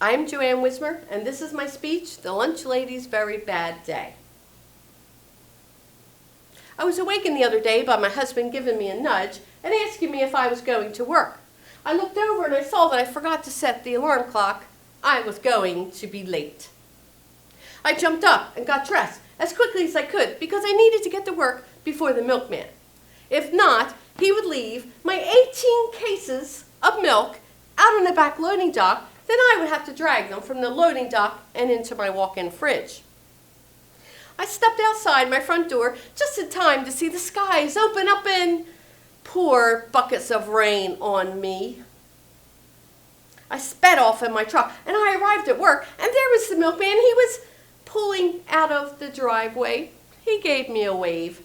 I'm Joanne Wismer, and this is my speech, The Lunch Lady's Very Bad Day. I was awakened the other day by my husband giving me a nudge and asking me if I was going to work. I looked over and I saw that I forgot to set the alarm clock. I was going to be late. I jumped up and got dressed as quickly as I could because I needed to get to work before the milkman. If not, he would leave my 18 cases of milk out on the back loading dock. Then I would have to drag them from the loading dock and into my walk-in fridge. I stepped outside my front door just in time to see the skies open up and pour buckets of rain on me. I sped off in my truck and I arrived at work, and there was the milkman. He was pulling out of the driveway. He gave me a wave,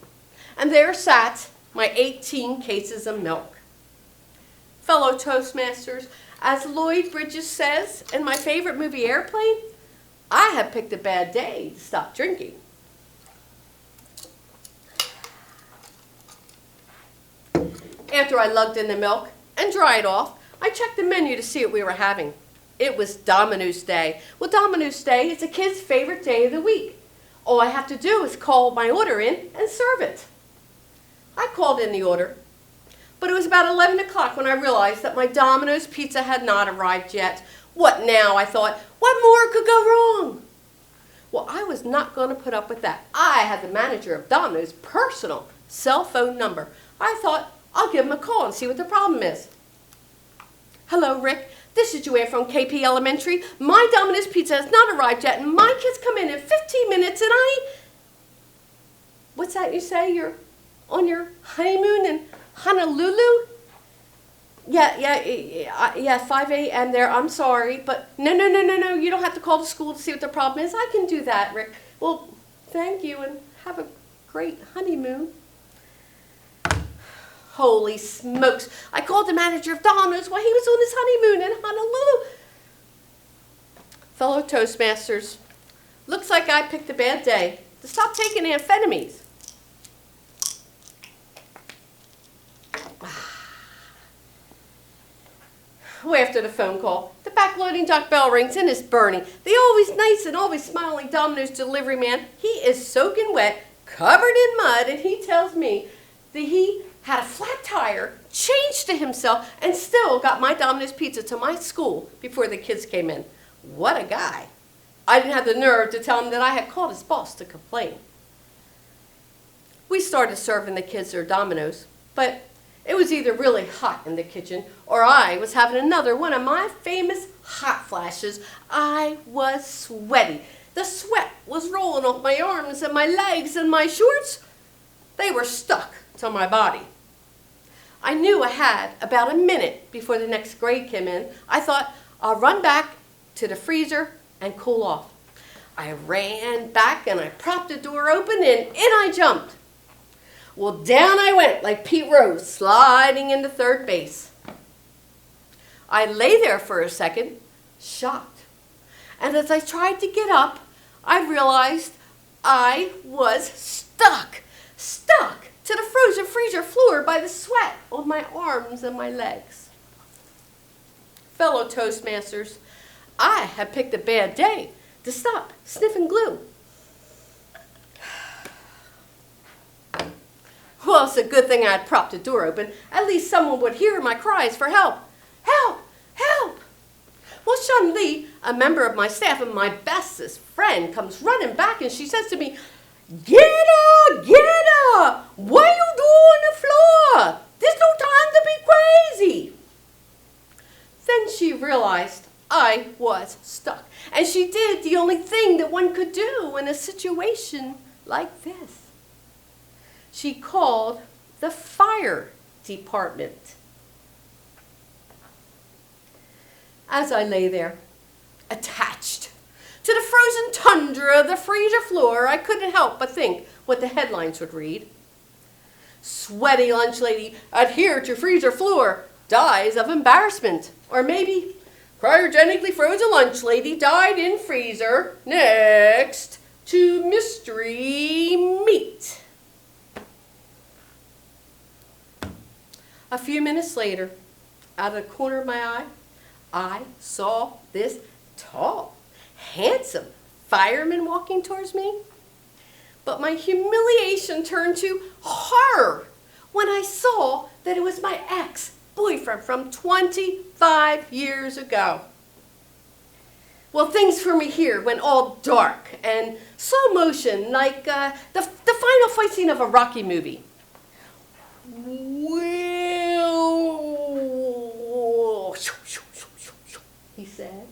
and there sat my 18 cases of milk. Fellow Toastmasters, as Lloyd Bridges says in my favorite movie Airplane, I have picked a bad day to stop drinking. After I lugged in the milk and dried off, I checked the menu to see what we were having. It was Domino's Day. Well, Domino's Day is a kid's favorite day of the week. All I have to do is call my order in and serve it. I called in the order, but it was about 11 o'clock when I realized that my Domino's pizza had not arrived yet. What now, I thought? What more could go wrong? Well, I was not going to put up with that. I had the manager of Domino's personal cell phone number. I thought, I'll give him a call and see what the problem is. Hello, Rick. This is Joanne from KP Elementary. My Domino's pizza has not arrived yet, and my kids come in 15 minutes, and What's that you say? You're on your honeymoon in Honolulu? Yeah, 5 a.m. there. I'm sorry, but no. You don't have to call the school to see what the problem is. I can do that, Rick. Well, thank you, and have a great honeymoon. Holy smokes. I called the manager of Domino's while he was on his honeymoon in Honolulu. Fellow Toastmasters, looks like I picked a bad day to stop taking amphetamines. Well, after the phone call, the back loading dock bell rings and it's burning. The always nice and always smiling Domino's delivery man, he is soaking wet, covered in mud, and he tells me that he had a flat tire, changed to himself, and still got my Domino's pizza to my school before the kids came in. What a guy. I didn't have the nerve to tell him that I had called his boss to complain. We started serving the kids their Domino's, but it was either really hot in the kitchen or I was having another one of my famous hot flashes. I was sweaty. The sweat was rolling off my arms and my legs, and my shorts, they were stuck to my body. I knew I had about a minute before the next grade came in. I thought, I'll run back to the freezer and cool off. I ran back and I propped the door open and in I jumped. Well, down I went like Pete Rose, sliding into third base. I lay there for a second, shocked. And as I tried to get up, I realized I was stuck to the frozen freezer floor by the sweat on my arms and my legs. Fellow Toastmasters, I have picked a bad day to stop sniffing glue. Well, it's a good thing I had propped the door open. At least someone would hear my cries for help. Help! Help! Well, Shun Lee, a member of my staff and my bestest friend, comes running back and she says to me, Get her! What you do on the floor? There's no time to be crazy. Then she realized I was stuck. And she did the only thing that one could do in a situation like this. She called the fire department. As I lay there, attached to the frozen tundra of the freezer floor, I couldn't help but think what the headlines would read. Sweaty lunch lady adhere to freezer floor, dies of embarrassment. Or maybe, cryogenically frozen lunch lady died in freezer next to mystery meat. A few minutes later, out of the corner of my eye, I saw this tall, handsome fireman walking towards me. But my humiliation turned to horror when I saw that it was my ex-boyfriend from 25 years ago. Well, things for me here went all dark and slow motion, like the final fight scene of a Rocky movie. Well, he said,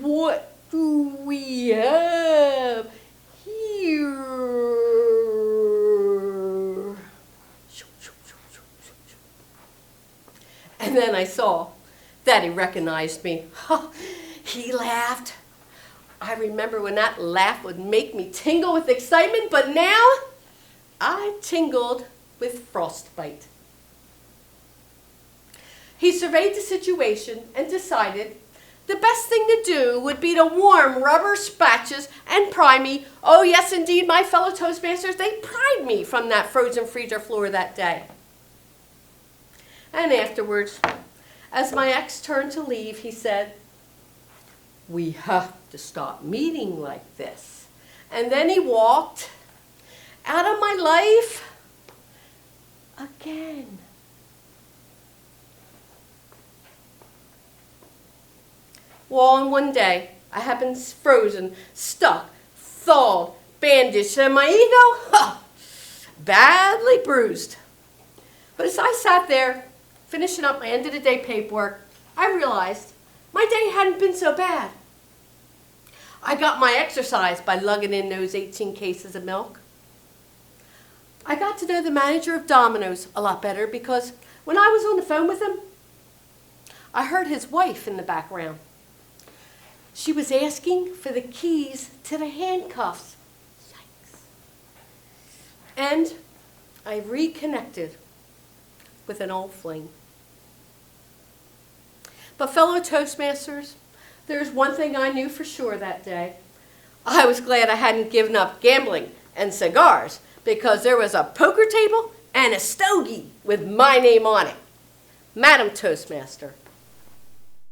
what do we have here? And then I saw that he recognized me. He laughed. I remember when that laugh would make me tingle with excitement, but now I tingled with frostbite. He surveyed the situation and decided the best thing to do would be to warm rubber spatches and pry me. Oh yes, indeed, my fellow Toastmasters, they pried me from that frozen freezer floor that day. And afterwards, as my ex turned to leave, he said, we have to stop meeting like this. And then he walked out of my life again. Well, on one day, I had been frozen, stuck, thawed, bandaged, and my ego, badly bruised. But as I sat there, finishing up my end of the day paperwork, I realized my day hadn't been so bad. I got my exercise by lugging in those 18 cases of milk. I got to know the manager of Domino's a lot better because when I was on the phone with him, I heard his wife in the background. She was asking for the keys to the handcuffs. Yikes. And I reconnected with an old flame. But fellow Toastmasters, there's one thing I knew for sure that day. I was glad I hadn't given up gambling and cigars because there was a poker table and a stogie with my name on it. Madam Toastmaster,